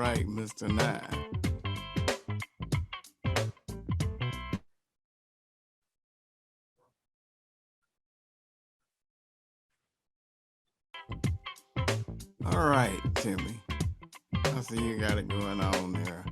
right, Mr. Nine. All right, Timmy. I see you got it going on there.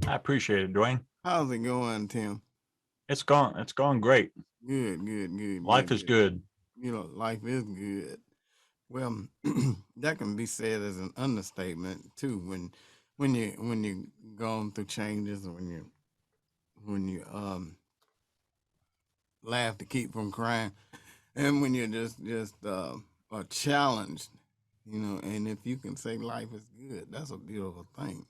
I appreciate it, Dwayne. How's it going, Tim? It's going great. Good, good, good, Life good, is good. good. Life is good. Well, that can be said as an understatement too. When you going through changes, when you laugh to keep from crying, and when you're just are challenged, and if you can say life is good, that's a beautiful thing.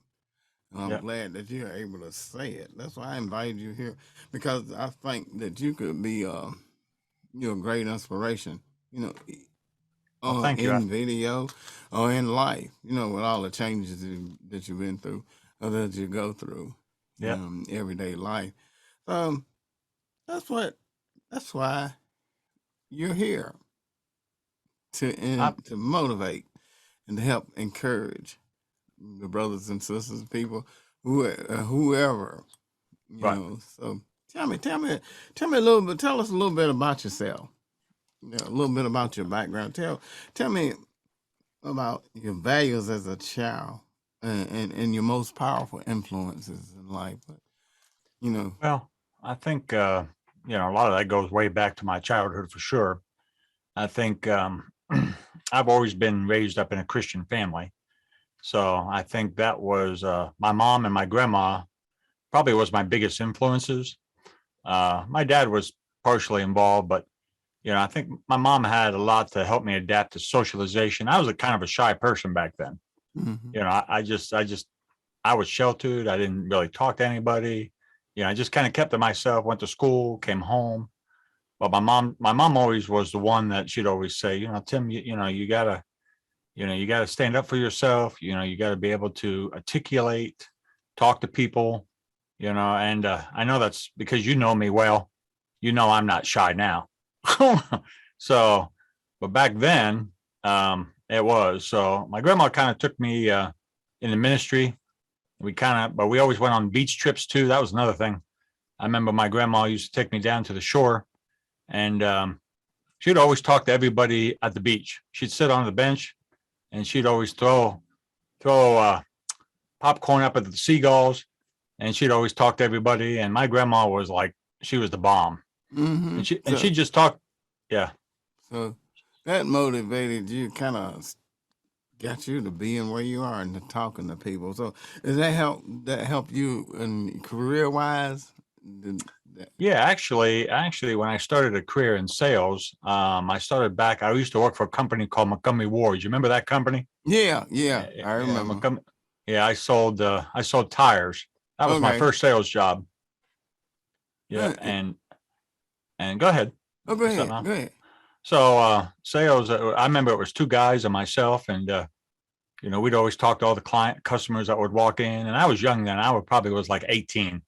And I'm Yeah. glad that you're able to say it. That's why I invited you here because I think that you could be, a great inspiration. You know, Well, thank you. in video or in life. With all the changes that you've been through or that you go through, Yeah. everyday life. Um, that's what. That's why you're here I, to motivate and to help encourage the brothers and sisters, people, whoever. right. So tell me a little bit. Tell us a little bit about yourself. A little bit about your background. Tell me about your values as a child and your most powerful influences in life. But, you know, Well, I think a lot of that goes way back to my childhood for sure. I think I've always been raised up in a Christian family, so I think that was my mom and my grandma probably was my biggest influences. My dad was partially involved, but I think my mom had a lot to help me adapt to socialization. I was a kind of a shy person back then. hmm I was sheltered. I didn't really talk to anybody. I just kind of kept to myself, went to school, came home. But my mom always was the one that she'd always say, Tim, you gotta stand up for yourself. You gotta be able to articulate, talk to people, and I know that's because you know me well. I'm not shy now. So, but back then, it was. So my grandma kind of took me in the ministry. But we always went on beach trips too. That was another thing. I remember my grandma used to take me down to the shore, and she'd always talk to everybody at the beach. She'd sit on the bench, and she'd always throw popcorn up at the seagulls, and she'd always talk to everybody. And my grandma was like, she was the bomb, hmm and she and So she just talked. Yeah, so that motivated you, kind of got you to being where you are and to talking to people. So does that help you in career wise? yeah. Actually, when I started a career in sales, I started back. I used to work for a company called Montgomery Ward. You remember that company? Yeah, yeah, Yeah, I yeah, remember. Montgomery. Yeah, I sold tires. That was my Okay. first sales job. Yeah, Uh, and go ahead. oh, go What's up ahead. now? Go ahead. So sales. I remember it was two guys and myself, and we'd always talk to all the customers that would walk in. And I was young then. I would probably was like 18,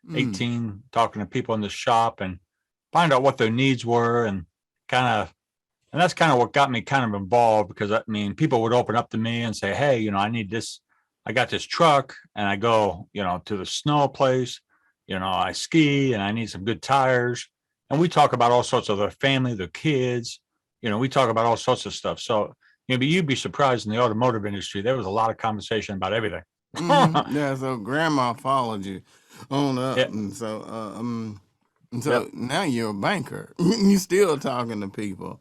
Mm. 18, talking to people in the shop and find out what their needs were and kind of. And that's kind of what got me kind of involved because I mean, people would open up to me and say, "Hey, I need this. I got this truck, and I go, to the snow place. I ski, and I need some good tires." And we talk about all sorts of their family, their kids. We talk about all sorts of stuff. So, but you'd be surprised in the automotive industry. There was a lot of conversation about everything. Yeah. So grandma followed you on up, Yeah. and so Yep. now you're a banker. You still talking to people.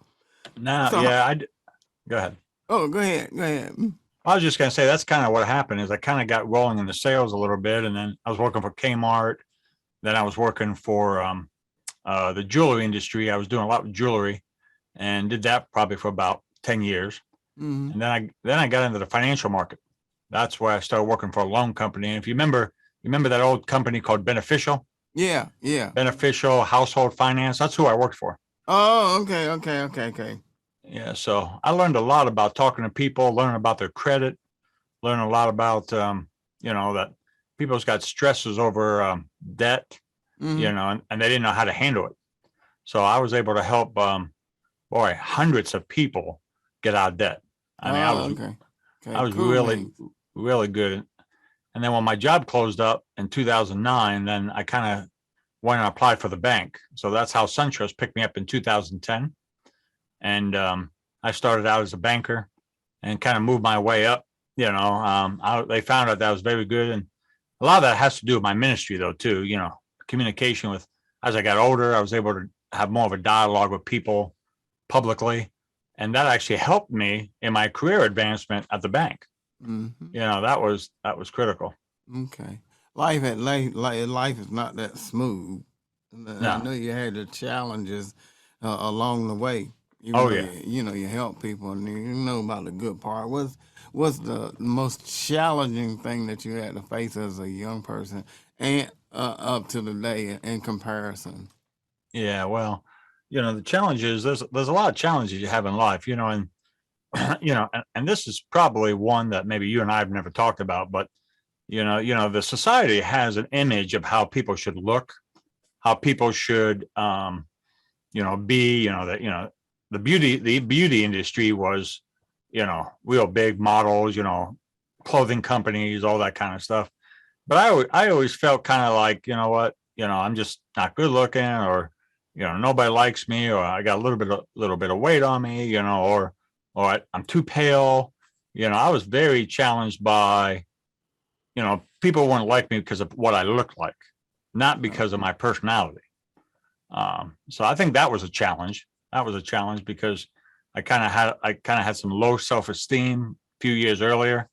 Now, So yeah. Go ahead. oh, go ahead. Go ahead. I was just going to say that's kind of what happened is I kind of got rolling in the sales a little bit, and then I was working for Kmart. Then I was working for the jewelry industry. I was doing a lot with jewelry, and did that probably for about 10 years. Mm-hmm. And then I got into the financial market. That's where I started working for a loan company. And if you remember that old company called Yeah. Yeah. Beneficial Household Finance. That's who I worked for. Oh, okay. Okay. Okay. Okay. Yeah, so I learned a lot about talking to people, learning about their credit, learning a lot about that people's got stresses over debt, Mm-hmm. and they didn't know how to handle it. So I was able to help, hundreds of people get out of debt. I mean, Oh, okay. I Okay. was Cool really, beans. really good. And then when my job closed up in 2009, then I kind of went and applied for the bank. So that's how SunTrust picked me up in 2010. And I started out as a banker and kind of moved my way up. They found out that I was very good. And a lot of that has to do with my ministry, though, too. Communication with, as I got older, I was able to have more of a dialogue with people publicly. And that actually helped me in my career advancement at the bank. Mm-hmm. That was critical. Okay. Life is not that smooth. I No. know you had the challenges along the way. Even Oh, though yeah. you help people and you know about the good part. What's the most challenging thing that you had to face as a young person and up to the day in comparison? Yeah. Well, the challenge is there's a lot of challenges you have in life, and and this is probably one that maybe you and I have never talked about, but the society has an image of how people should look, how people should be, that the beauty industry was, real big models, clothing companies, all that kind of stuff. But I always felt kind of like, you know what, I'm just not good looking, or nobody likes me, or I got a little bit of weight on me, or I'm too pale. I was very challenged by, people wouldn't like me because of what I looked like, not because of my personality. So I think that was a challenge. That was a challenge because I kind of had some low self-esteem a few years earlier,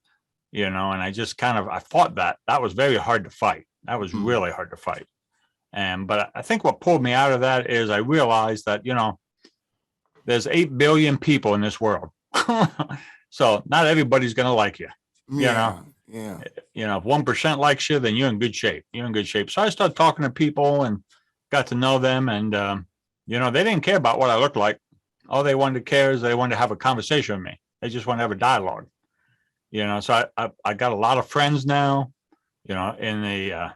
and I fought that. That was very hard to fight. That was Mm. really hard to fight. But I think what pulled me out of that is I realized that, there's 8 billion people in this world. So not everybody's going to like you, you know, Yeah, yeah. if 1% likes you, then you're in good shape. You're in good shape. So I started talking to people and got to know them. And, they didn't care about what I looked like. All they wanted to care is they wanted to have a conversation with me. They just want to have a dialogue, so I got a lot of friends now, in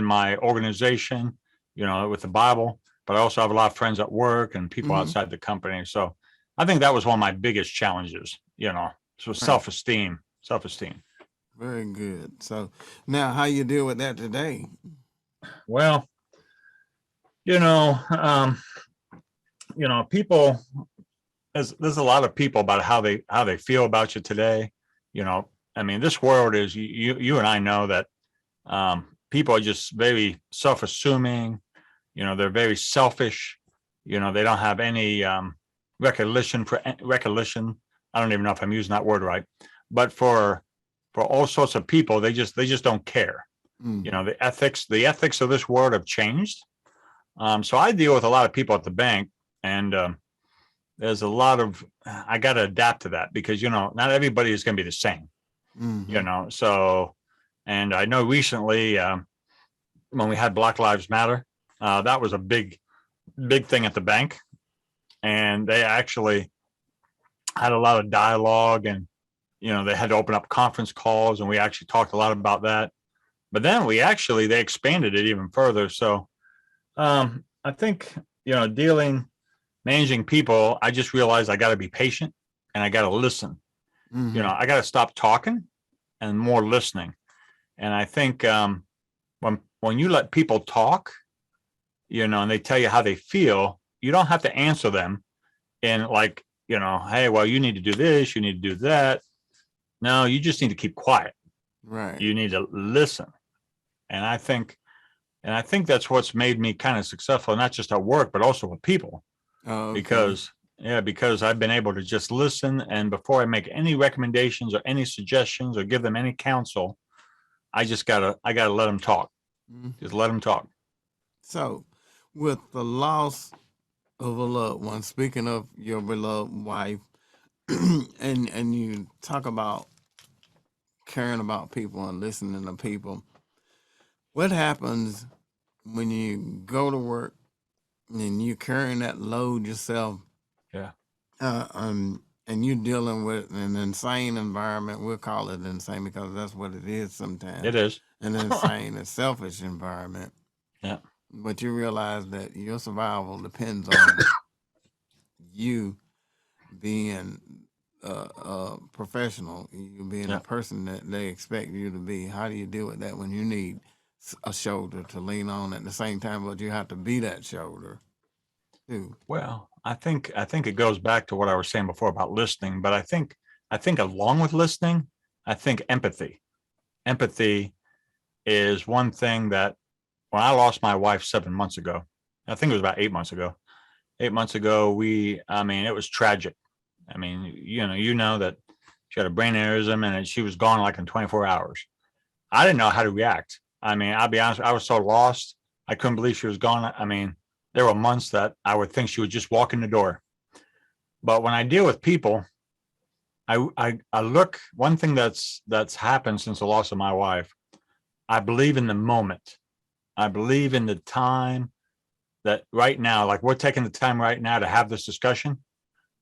my organization, with the Bible, but I also have a lot of friends at work and people Hmm. outside the company. So I think that was one of my biggest challenges, so Right. self-esteem. Very good. So now, how you deal with that today? Well, you know, um, people, there's a lot of people about how they feel about you today. You know, I mean, this world is you and I know that people are just very self-assuming. They're very selfish. They don't have any recollection. I don't even know if I'm using that word right, but for all sorts of people, they just don't care. Mm. The ethics of this world have changed. So I deal with a lot of people at the bank, and there's a lot of I got to adapt to that because not everybody is going to be the same. Hmm. So, and I know recently when we had Black Lives Matter, that was a big thing at the bank, and they actually had a lot of dialogue, and they had to open up conference calls, and we actually talked a lot about that. But then they expanded it even further. So I think managing people, I just realized I got to be patient and I got to listen. Hmm. I got to stop talking and more listening. And I think when you let people talk, and they tell you how they feel, you don't have to answer them in like, hey, well, you need to do this, you need to do that. No, you just need to keep quiet. Right. You need to listen. And I think that's what's made me kind of successful, not just at work, but also with people, Okay. because I've been able to just listen. And before I make any recommendations or any suggestions or give them any counsel, I gotta let them talk. Just Hmm. let them talk. So, with the loss of a loved one, speaking of your beloved wife, and you talk about caring about people and listening to people, what happens when you go to work and you carrying that load yourself, Yeah, and you dealing with an insane environment? We'll call it insane because that's what it is it sometimes, is. an insane and selfish environment. Yeah, But you realize that your survival depends on you being professional, you being the Yeah. person that they expect you to be. How do you deal with that when you need a shoulder to lean on at the same time, but you have to be that shoulder too? Well, I think it goes back to what I was saying before about listening, but I think along with listening, I think empathy. Empathy is one thing that when I lost my wife 7 months ago, I think it was about 8 months ago. 8 months ago, I mean, it was tragic. I mean, you know that she had a brain aneurysm and she was gone like in 24 hours. I didn't know how to react. I mean, I'll be honest, I was so lost. I couldn't believe she was gone. I mean, there were months that I would think she would just walk in the door. But when I deal with people, I look one thing that's happened since the loss of my wife. I believe in the moment. I believe in the time that right now, like we're taking the time right now to have this discussion.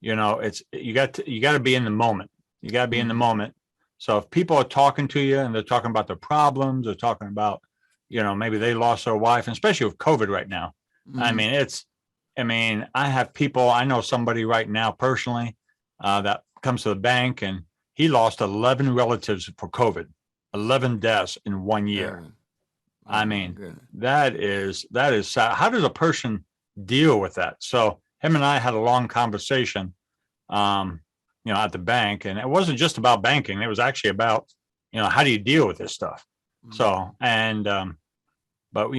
It's you got to be in the moment. You got to be in the Mm-hmm. moment. So if people are talking to you and they're talking about their problems, they're talking about, maybe they lost their wife, and especially with COVID right now. I Mm-hmm. mean, I have people, I know somebody right now personally that comes to the bank and he lost 11 relatives for COVID, 11 deaths in 1 year. Seven. Oh I my mean, goodness. that is sad. How does a person deal with that? So him and I had a long conversation, um, at the bank, and it wasn't just about banking. It was actually about, how do you deal with this stuff? Mm-hmm. So, but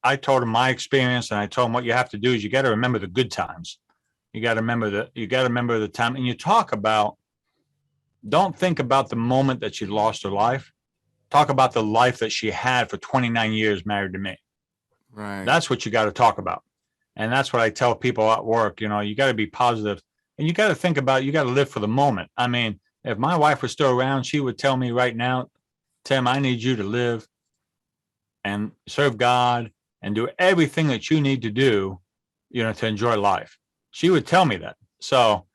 I told him my experience, and I told him what you have to do is you got to remember the good times. You got to remember the time, and you talk about. Don't think about the moment that she lost her life. Talk about the life that she had for 29 years married to me. Right. That's what you got to talk about. And that's what I tell people at work. You got to be positive and you got to think about, you got to live for the moment. I mean, if my wife was still around, she would tell me right now, Tim, I need you to live and serve God and do everything that you need to do, to enjoy life. She would tell me that. So,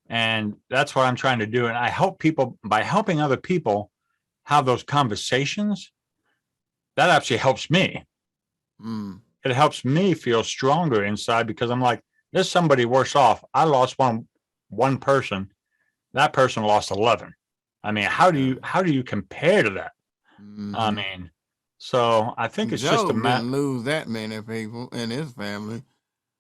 and that's what I'm trying to do. And I help people by helping other people have those conversations. That actually helps me. Mm. It helps me feel stronger inside because I'm like, there's somebody worse off. I lost one person. That person lost 11. I mean, how do Yeah. you compare to that? I Mm-hmm. mean, so I think it's just a Job matter. didn't lose that many people in his family.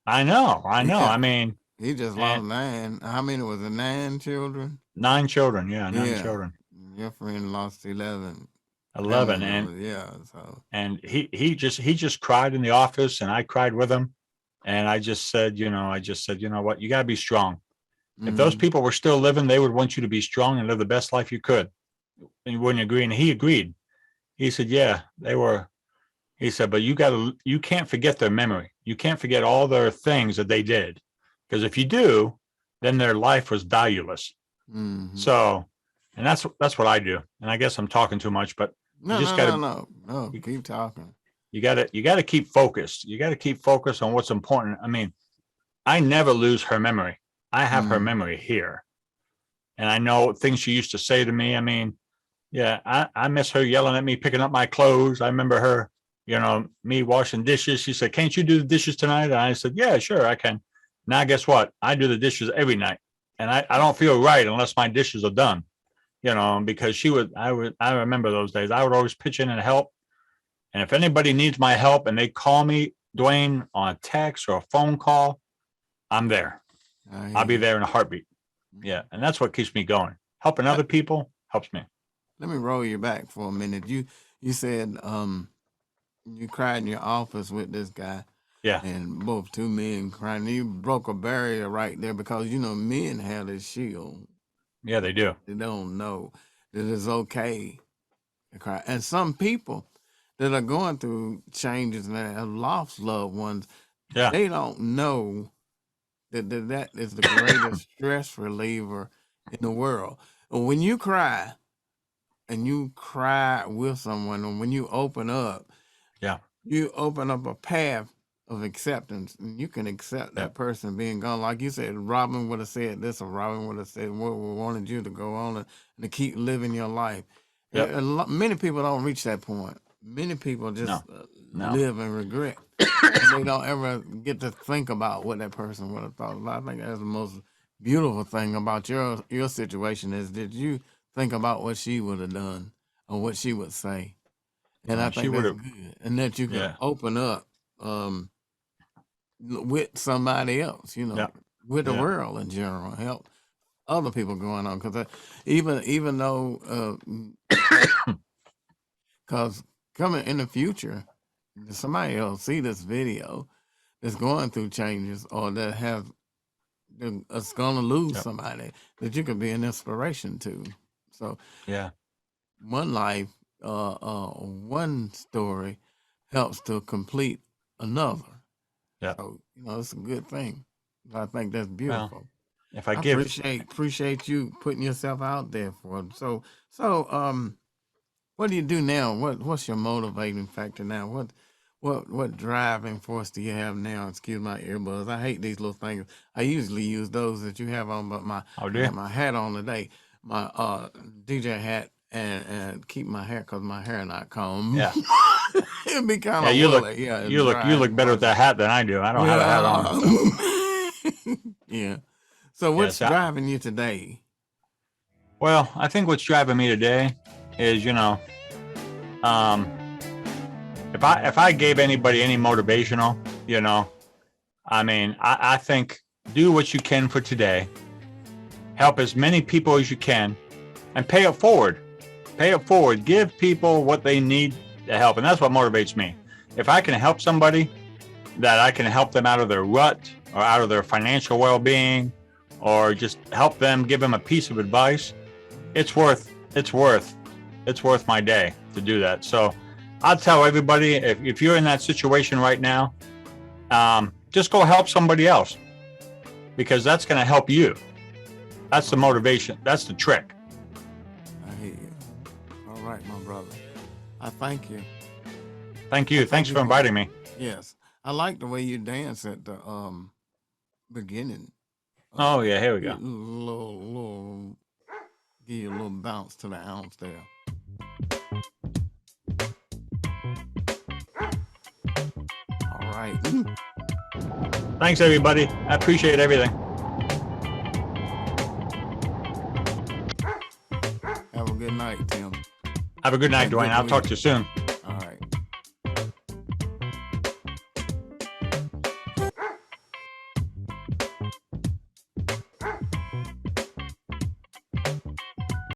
I know. I Yeah. mean, He just and lost nine. How many was it? Nine children? 9 children. Yeah, nine Yeah. children. Your friend lost 11 family 11, and members. Yeah. So, he just cried in the office, and I cried with him, and I just said, you know what, you got to be strong. If those mm, people were still living, they would want you to be strong and live the best life you could. And you wouldn't agree. And he agreed. He said, yeah, they were. He said, but you can't forget their memory. You can't forget all their things that they did. Because if you do, then their life was valueless. mm-hmm. So, and that's what I do. And I guess I'm talking too much, but you No, just no, got no, to, no. No, you, keep talking. you got to keep focused. You got to keep focused on what's important. I mean, I never lose her memory. I have her Mm, memory here. And I know things she used to say to me. I mean, yeah, I miss her yelling at me, picking up my clothes. I remember her, me washing dishes. She said, can't you do the dishes tonight? And I said, yeah, sure, I can. Now, guess what? I do the dishes every night. And I don't feel right unless my dishes are done, because I remember those days. I would always pitch in and help. And if anybody needs my help and they call me, Dwayne, on a text or a phone call, I'm there. I hear I'll be you. there in a heartbeat. Yeah. Mhm. And that's what keeps me going. Helping Let, other people helps me. let me roll you back for a minute. You said you cried in your office with this guy, Yeah. and both two men crying. You broke a barrier right there because men have this shield. Yeah, they do. They don't know that it's okay to cry, and some people that are going through changes and that have lost loved ones, Yeah. they don't know that is the greatest stress reliever in the world. When you cry and you cry with someone, and when Yeah. you open up a path of acceptance, and you can accept Yeah. that person being gone. Like you said, Robin would have said this, or Robin would have said what we wanted you to go on and to keep living your life. Yep. Many people don't reach that point. Many people just No. No. live in regret, and they don't ever get to think about what that person would have thought. I think that's the most beautiful thing about your situation is that you think about what she would have done or what she would say, and I She think would that's have, good, and that you can yeah, open up um, with somebody else, yeah, with the yeah, world in general, help other people going on because even though because coming in the future, somebody else see this video that's going through changes or that have that's gonna lose yeah, somebody that you can be an inspiration to. So yeah, one life, one story helps to complete another. yeah. So it's a good thing. I think that's Well, beautiful. if I I give, appreciate you putting yourself out there for it. So what do you do now? What's your motivating factor now? What driving force do you have now? Excuse my earbuds. I hate these little things. I usually use those that you have on, but oh I dear, got my hat on today, my DJ hat, and keep my hair because my hair not combed. yeah, It'd be kind yeah. of woolly, yeah, and You dry look and better with fuzzy. that hat than I do. I don't have a hat on, so Yeah. Yeah. So what's yes. driving you today? Well, I think what's driving me today is, um, if I gave anybody any motivational, I mean, I think do what you can for today, help as many people as you can, and pay it forward. Pay it forward. Give people what they need to help, and that's what motivates me. If I can help somebody, that I can help them out of their rut or out of their financial well-being, or just help them, give them a piece of advice, it's worth my day to do that. So I'll tell everybody, if you're in that situation right now, just go help somebody else, because that's going to help you. That's the motivation. That's the trick. I hear you. All right, my brother. I thank you. Thank you. Thanks for inviting me. Yes, I like the way you dance at the beginning. Oh yeah, here we go. Little, give you a little bounce to the ounce there. All right. Thanks everybody. I appreciate everything. Have a good night, Tim. Have a good night, Good Dwayne. I'll talk week. to you soon.